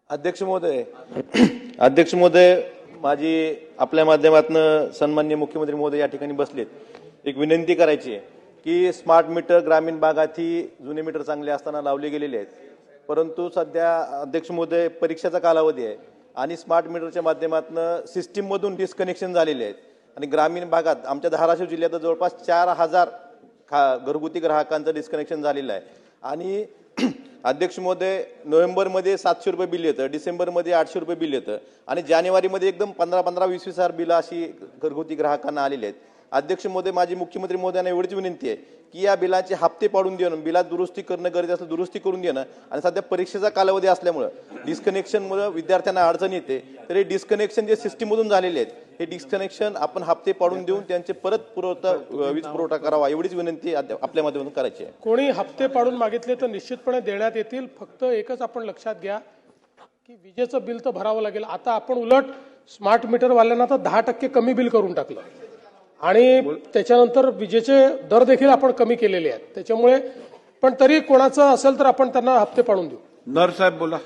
अध्यक्ष महोदय, माझी आपल्या माध्यमातून सन्माननीय मुख्यमंत्री महोदय या ठिकाणी बसलेत. एक विनंती करायची आहे की स्मार्ट मीटर ग्रामीण भागातही जुने मीटर चांगले असताना लावले गेलेले आहेत, परंतु सध्या अध्यक्ष महोदय परीक्षेचा कालावधी आहे आणि स्मार्ट मीटरच्या माध्यमातून सिस्टीम मधून डिस्कनेक्शन झालेले आहेत आणि ग्रामीण भागात आमच्या धाराशिव जिल्ह्यात जवळपास 4000 घरगुती ग्राहकांचं डिस्कनेक्शन झालेलं आहे. आणि अध्यक्ष महोदय, नोव्हेंबरमध्ये 700 रुपये बिल येतं, डिसेंबरमध्ये 800 रुपये बिल येतं आणि जानेवारीमध्ये एकदम 15-20 हजार बिल अशी घरगुती ग्राहकांना आलेली आहेत. अध्यक्ष महोदय, माझी मुख्यमंत्री महोदयांना एवढीच विनंती आहे की या बिलाचे हप्ते पाडून देणं, बिलात दुरुस्ती करणं गरजेचं असलं दुरुस्ती करून देणं. आणि सध्या परीक्षेचा कालावधी असल्यामुळे डिस्कनेक्शनमुळे विद्यार्थ्यांना अडचण येते, तर हे डिस्कनेक्शन जे सिस्टीममधून झालेले आहेत हे डिस्कनेक्शन आपण हप्ते पाडून देऊन त्यांचे परत वीज पुरवठा करावा एवढीच विनंती आपल्या माध्यमातून करायची आहे. कोणी हप्ते पाडून मागितले तर निश्चितपणे देण्यात येतील. फक्त एकच आपण लक्षात घ्या की विजेचं बिल तर भरावं लागेल. आता आपण उलट स्मार्ट मीटरवाल्यांना तर 10% कमी बिल करून टाकलं आणि त्याच्यानंतर विजेचे दर देखील आपण कमी केलेले आहेत. त्याच्यामुळे पण तरी कोणाचं असेल तर आपण त्यांना हप्ते पाडून देऊ. नर साहेब बोला.